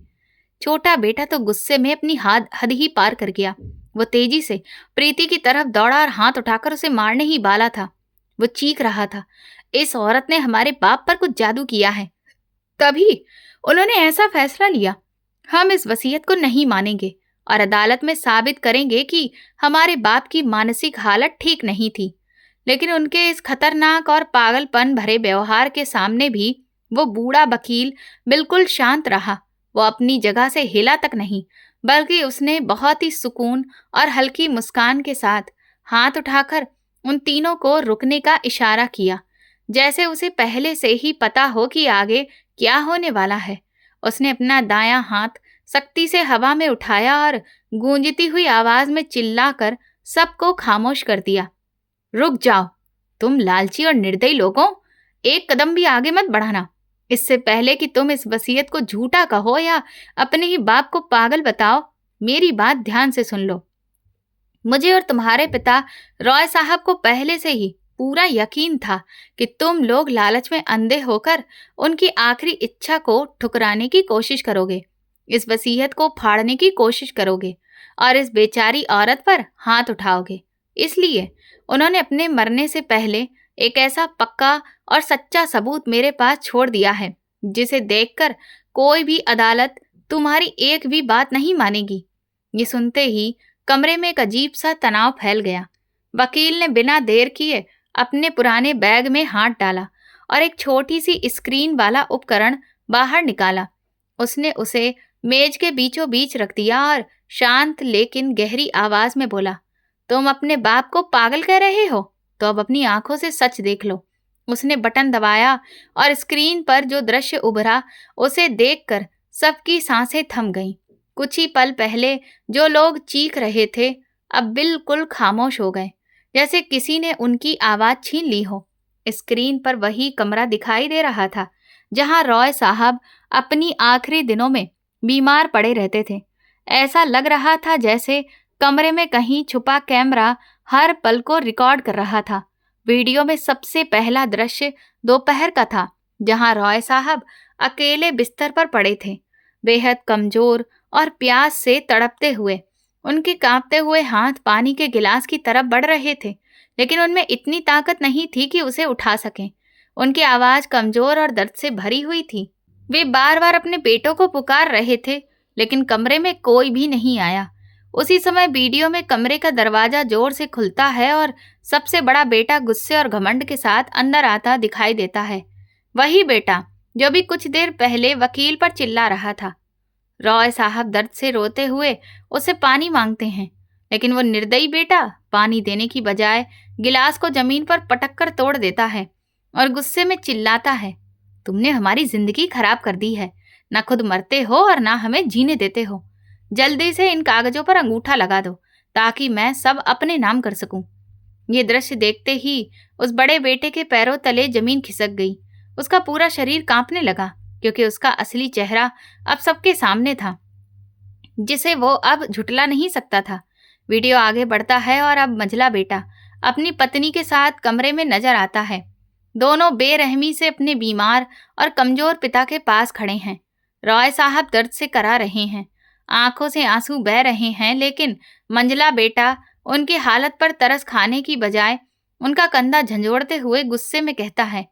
छोटा बेटा तो गुस्से में अपनी हद ही पार कर गया। वो तेजी से प्रीति की तरफ दौड़ा और हाथ उठाकर उसे मारने ही वाला था। वो चीख रहा था, इस औरत ने हमारे बाप पर कुछ जादू किया है, तभी उन्होंने ऐसा फैसला लिया। हम इस वसीयत को नहीं मानेंगे और अदालत में साबित करेंगे कि हमारे बाप की मानसिक हालत ठीक नहीं थी। लेकिन उनके इस खतरनाक और पागलपन भरे व्यवहार के सामने भी वो बूढ़ा वकील बिल्कुल शांत रहा। वो अपनी जगह से हिला तक नहीं, बल्कि उसने बहुत ही सुकून और हल्की मुस्कान के साथ हाथ उठाकर उन तीनों को रुकने का इशारा किया, जैसे उसे पहले से ही पता हो कि आगे क्या होने वाला है। उसने अपना दायां हाथ सख्ती से हवा में उठाया और गूंजती हुई आवाज में चिल्लाकर सबको खामोश कर दिया, रुक जाओ, तुम लालची और निर्दयी लोगों, एक कदम भी आगे मत बढ़ाना। इससे पहले कि तुम इस वसीयत को झूठा कहो या अपने ही बाप को पागल बताओ, मेरी बात ध्यान से सुन लो। मुझे और तुम्हारे पिता रॉय साहब को पहले से ही पूरा यकीन था कि तुम लोग लालच में अंधे होकर उनकी आखिरी इच्छा को ठुकराने की कोशिश करोगे, इस वसीयत को फाड़ने की कोशिश करोगे और इस बेचारी औरत पर हाथ उठाओगे। इसलिए उन्होंने अपने मरने से पहले एक ऐसा पक्का और सच्चा सबूत मेरे पास छोड़ दिया है, जिसे देखकर कोई भी अदालत तुम्हारी एक भी बात नहीं मानेगी। ये सुनते ही कमरे में एक अजीब सा तनाव फैल गया। वकील ने बिना देर किए अपने पुराने बैग में हाथ डाला और एक छोटी सी स्क्रीन वाला उपकरण बाहर निकाला। उसने उसे मेज के बीचों बीच रख दिया और शांत लेकिन गहरी आवाज में बोला, तुम अपने बाप को पागल कह रहे हो तो अब अपनी आंखों से सच देख लो। उसने बटन दबाया और स्क्रीन पर जो दृश्य उभरा उसे देखकर सबकी सांसें थम गईं। कुछ ही पल पहले जो लोग चीख रहे थे अब बिल्कुल खामोश हो गए, जैसे किसी ने उनकी आवाज छीन ली हो। स्क्रीन पर वही कमरा दिखाई दे रहा था जहां रॉय साहब अपनी आखिरी दिनों में बीमार पड़े रहते थे। ऐसा लग रहा था जैसे कमरे में कहीं छुपा कैमरा हर पल को रिकॉर्ड कर रहा था। वीडियो में सबसे पहला दृश्य दोपहर का था, जहां रॉय साहब अकेले बिस्तर पर पड़े थे, बेहद कमजोर और प्यास से तड़पते हुए। उनके कांपते हुए हाथ पानी के गिलास की तरफ बढ़ रहे थे, लेकिन उनमें इतनी ताकत नहीं थी कि उसे उठा सकें। उनकी आवाज कमजोर और दर्द से भरी हुई थी। वे बार बार अपने बेटों को पुकार रहे थे, लेकिन कमरे में कोई भी नहीं आया। उसी समय वीडियो में कमरे का दरवाजा जोर से खुलता है और सबसे बड़ा बेटा गुस्से और घमंड के साथ अंदर आता दिखाई देता है। वही बेटा जो भी कुछ देर पहले वकील पर चिल्ला रहा था। रॉय साहब दर्द से रोते हुए उसे पानी मांगते हैं, लेकिन वो निर्दयी बेटा पानी देने की बजाय गिलास को जमीन पर पटक कर तोड़ देता है और गुस्से में चिल्लाता है, तुमने हमारी जिंदगी खराब कर दी है, ना खुद मरते हो और ना हमें जीने देते हो। जल्दी से इन कागजों पर अंगूठा लगा दो ताकि मैं सब अपने नाम कर सकूं। ये दृश्य देखते ही उस बड़े बेटे के पैरों तले जमीन खिसक गई। उसका पूरा शरीर कांपने लगा, क्योंकि उसका असली चेहरा अब सबके सामने था, जिसे वो अब झुटला नहीं सकता था। वीडियो आगे बढ़ता है और अब मंझला बेटा अपनी पत्नी के साथ कमरे में नजर आता है। दोनों बेरहमी से अपने बीमार और कमजोर पिता के पास खड़े हैं। रॉय साहब दर्द से करा रहे हैं, आंखों से आंसू बह रहे हैं, लेकिन मंझला बेटा उनकी हालत पर तरस खाने की बजाय उनका कंधा झंझोड़ते हुए गुस्से में कहता है,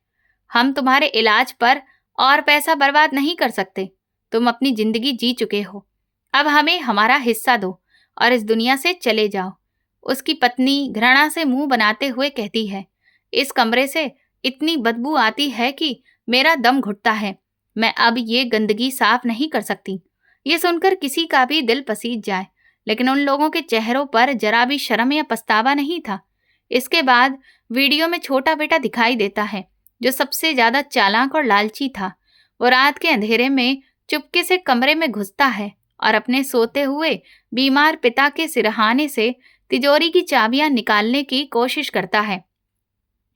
हम तुम्हारे इलाज पर और पैसा बर्बाद नहीं कर सकते। तुम अपनी जिंदगी जी चुके हो, अब हमें हमारा हिस्सा दो और इस दुनिया से चले जाओ। उसकी पत्नी घृणा से मुंह बनाते हुए कहती है, इस कमरे से इतनी बदबू आती है कि मेरा दम घुटता है। मैं अब ये गंदगी साफ नहीं कर सकती। ये सुनकर किसी का भी दिल पसीज जाए, लेकिन उन लोगों के चेहरों पर जरा भी शर्म या पछतावा नहीं था। इसके बाद वीडियो में छोटा बेटा दिखाई देता है, जो सबसे ज्यादा चालाक और लालची था। वो रात के अंधेरे में चुपके से कमरे में घुसता है और अपने सोते हुए बीमार पिता के सिरहाने से तिजोरी की चाबियां निकालने की कोशिश करता है।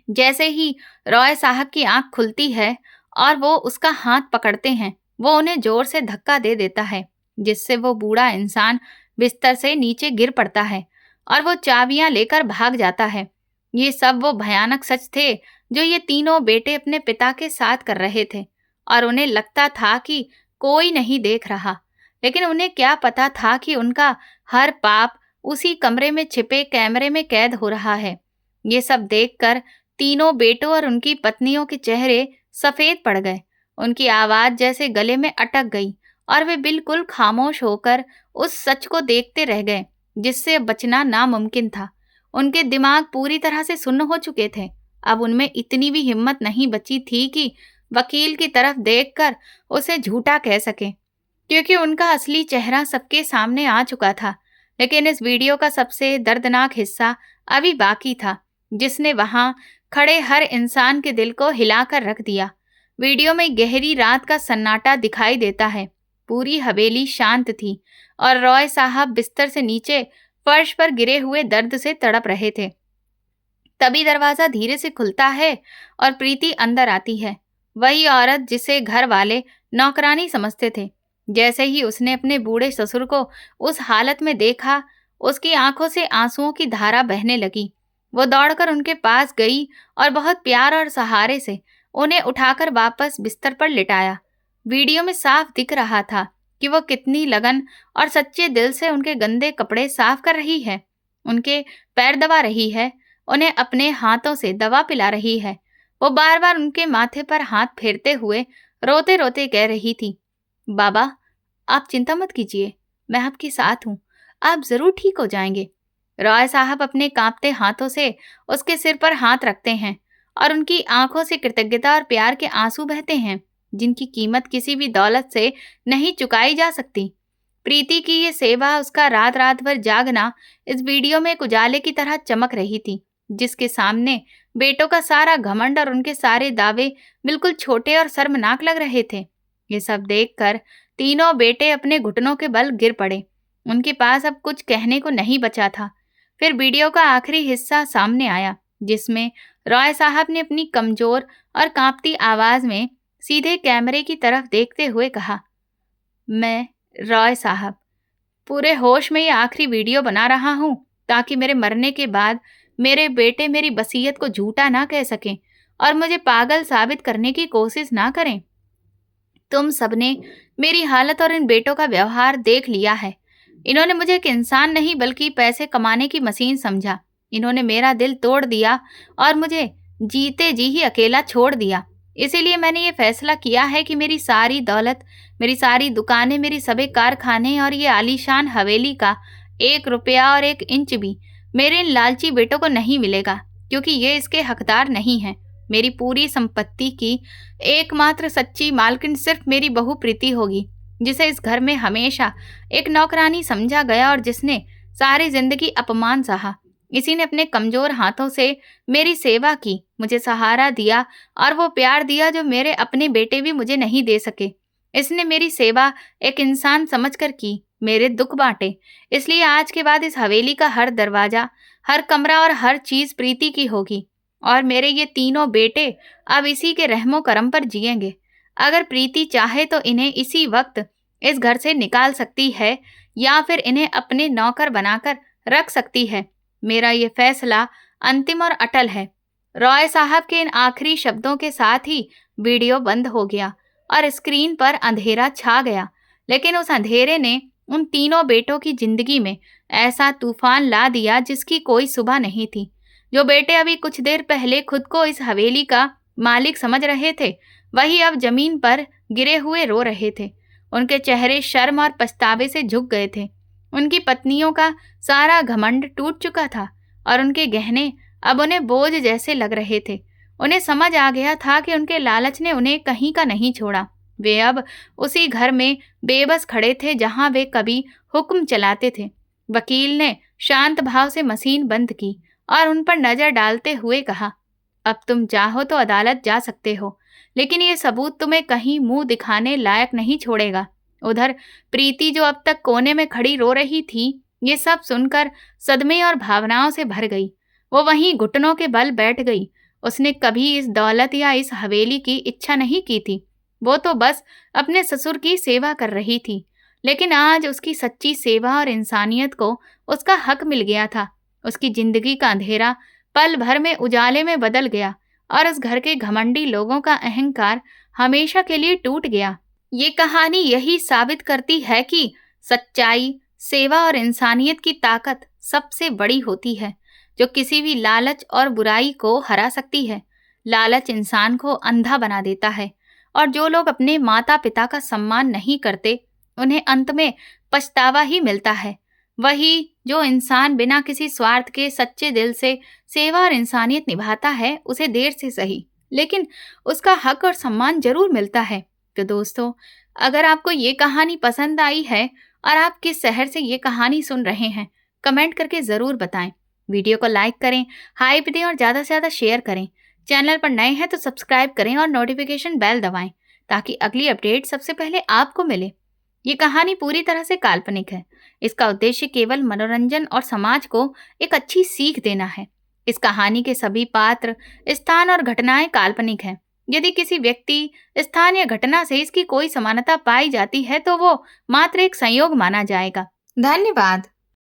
जैसे ही रॉय साहब की आंख खुलती है और वो उसका हाथ पकड़ते हैं, वो उन्हें जोर से धक्का दे देता है, जिससे वो बूढ़ा इंसान बिस्तर से नीचे गिर पड़ता है और वो चाबियां लेकर भाग जाता है। ये सब वो भयानक सच थे जो ये तीनों बेटे अपने पिता के साथ कर रहे थे, और उन्हें लगता था कि कोई नहीं देख रहा। लेकिन उन्हें क्या पता था कि उनका हर पाप उसी कमरे में छिपे कैमरे में कैद हो रहा है। ये सब देखकर तीनों बेटों और उनकी पत्नियों के चेहरे सफेद पड़ गए। उनकी आवाज जैसे गले में अटक गई और वे बिल्कुल खामोश होकर उस सच को देखते रह गए जिससे बचना नामुमकिन था। उनके दिमाग पूरी तरह से सुन्न हो चुके थे। अब उनमें इतनी भी हिम्मत नहीं बची थी कि वकील की तरफ देखकर उसे झूठा कह सके, क्योंकि उनका असली चेहरा सबके सामने आ चुका था। लेकिन इस वीडियो का सबसे दर्दनाक हिस्सा अभी बाकी था, जिसने वहां खड़े हर इंसान के दिल को हिलाकर रख दिया। वीडियो में गहरी रात का सन्नाटा दिखाई देता है। पूरी हवेली शांत थी और रॉय साहब बिस्तर से नीचे फर्श पर गिरे हुए दर्द से तड़प रहे थे। तभी दरवाजा धीरे से खुलता है और प्रीति अंदर आती है, वही औरत जिसे घर वाले नौकरानी समझते थे। जैसे ही उसने अपने बूढ़े ससुर को उस हालत में देखा, उसकी आंखों से आंसुओं की धारा बहने लगी। वो दौड़कर उनके पास गई और बहुत प्यार और सहारे से उन्हें उठाकर वापस बिस्तर पर लिटाया। वीडियो में साफ दिख रहा था कि वो कितनी लगन और सच्चे दिल से उनके गंदे कपड़े साफ कर रही है, उनके पैर दबा रही है, उन्हें अपने हाथों से दवा पिला रही है। वो बार बार उनके माथे पर हाथ फेरते हुए रोते रोते कह रही थी, बाबा, आप चिंता मत कीजिए, मैं आपके साथ हूँ, आप जरूर ठीक हो जाएंगे। रॉय साहब अपने कांपते हाथों से उसके सिर पर हाथ रखते हैं और उनकी आंखों से कृतज्ञता और प्यार के आंसू बहते हैं, जिनकी कीमत किसी भी दौलत से नहीं चुकाई जा सकती। प्रीति की ये सेवा, उसका रात रात भर जागना इस वीडियो में एक उजाले की तरह चमक रही थी, जिसके सामने बेटों का सारा घमंड और उनके सारे दावे बिल्कुल छोटे और शर्मनाक लग रहे थे। ये सब देखकर तीनों बेटे अपने घुटनों के बल गिर पड़े। उनके पास अब कुछ कहने को नहीं बचा था। फिर वीडियो का आखिरी हिस्सा सामने आया, जिसमें रॉय साहब ने अपनी कमजोर और कांपती आवाज में सीधे कैमरे की तरफ देखते हुए कहा, मैं रॉय साहब पूरे होश में ये आखिरी वीडियो बना रहा हूँ, ताकि मेरे मरने के बाद मेरे बेटे मेरी वसीयत को झूठा ना कह सकें और मुझे पागल साबित करने की कोशिश ना करें। तुम सबने मेरी हालत और इन बेटों का व्यवहार देख लिया है। इन्होंने मुझे एक इंसान नहीं बल्कि पैसे कमाने की मशीन समझा। इन्होंने मेरा दिल तोड़ दिया और मुझे जीते जी ही अकेला छोड़ दिया। इसीलिए मैंने ये फैसला किया है कि मेरी सारी दौलत, मेरी सारी दुकानें, मेरी सभी कारखाने और ये आलीशान हवेली का 1 रुपया और 1 इंच भी मेरे इन लालची बेटों को नहीं मिलेगा, क्योंकि ये इसके हकदार नहीं हैं। मेरी पूरी संपत्ति की एकमात्र सच्ची मालकिन सिर्फ मेरी बहू प्रीति होगी, जिसे इस घर में हमेशा एक नौकरानी समझा गया और जिसने सारी जिंदगी अपमान सहा। इसी ने अपने कमजोर हाथों से मेरी सेवा की, मुझे सहारा दिया और वो प्यार दिया जो मेरे अपने बेटे भी मुझे नहीं दे सके। इसने मेरी सेवा एक इंसान समझकर की, मेरे दुख बांटे। इसलिए आज के बाद इस हवेली का हर दरवाजा, हर कमरा और हर चीज प्रीति की होगी, और मेरे ये तीनों बेटे अब इसी के रहमो करम पर जिएंगे। अगर प्रीति चाहे तो इन्हें इसी वक्त इस घर से निकाल सकती है या फिर इन्हें अपने नौकर बनाकर रख सकती है। मेरा ये फैसला अंतिम और अटल है। रॉय साहब के इन आखिरी शब्दों के साथ ही वीडियो बंद हो गया और स्क्रीन पर अंधेरा छा गया। लेकिन उस अंधेरे ने उन तीनों बेटों की जिंदगी में ऐसा तूफान ला दिया जिसकी कोई सुबह नहीं थी। जो बेटे अभी कुछ देर पहले खुद को इस हवेली का मालिक समझ रहे थे, वही अब जमीन पर गिरे हुए रो रहे थे। उनके चेहरे शर्म और पछतावे से झुक गए थे। उनकी पत्नियों का सारा घमंड टूट चुका था और उनके गहने अब उन्हें बोझ जैसे लग रहे थे। उन्हें समझ आ गया था कि उनके लालच ने उन्हें कहीं का नहीं छोड़ा। वे अब उसी घर में बेबस खड़े थे जहां वे कभी हुक्म चलाते थे। वकील ने शांत भाव से मशीन बंद की और उन पर नजर डालते हुए कहा, अब तुम चाहो तो अदालत जा सकते हो, लेकिन ये सबूत तुम्हें कहीं मुंह दिखाने लायक नहीं छोड़ेगा। उधर प्रीति, जो अब तक कोने में खड़ी रो रही थी, ये सब सुनकर सदमे और भावनाओं से भर गई। वो वहीं घुटनों के बल बैठ गई। उसने कभी इस दौलत या इस हवेली की इच्छा नहीं की थी। वो तो बस अपने ससुर की सेवा कर रही थी। लेकिन आज उसकी सच्ची सेवा और इंसानियत को उसका हक मिल गया था। उसकी जिंदगी का अंधेरा पल भर में उजाले में बदल गया और उस घर के घमंडी लोगों का अहंकार हमेशा के लिए टूट गया। ये कहानी यही साबित करती है कि सच्चाई, सेवा और इंसानियत की ताकत सबसे बड़ी होती है, जो किसी भी लालच और बुराई को हरा सकती है। लालच इंसान को अंधा बना देता है और जो लोग अपने माता पिता का सम्मान नहीं करते, उन्हें अंत में पछतावा ही मिलता है। वही जो इंसान बिना किसी स्वार्थ के सच्चे दिल से सेवा और इंसानियत निभाता है, उसे देर से सही लेकिन उसका हक और सम्मान जरूर मिलता है। तो दोस्तों, अगर आपको ये कहानी पसंद आई है और आप किस शहर से ये कहानी सुन रहे हैं, कमेंट करके ज़रूर बताएं। वीडियो को लाइक करें, हाइप दें और ज़्यादा से ज़्यादा शेयर करें। चैनल पर नए हैं तो सब्सक्राइब करें और नोटिफिकेशन बेल दबाएं ताकि अगली अपडेट सबसे पहले आपको मिले। ये कहानी पूरी तरह से काल्पनिक है। इसका उद्देश्य केवल मनोरंजन और समाज को एक अच्छी सीख देना है। इस कहानी के सभी पात्र, स्थान और घटनाएं काल्पनिक हैं। यदि किसी व्यक्ति, स्थान या घटना से इसकी कोई समानता पाई जाती है तो वो मात्र एक संयोग माना जाएगा। धन्यवाद।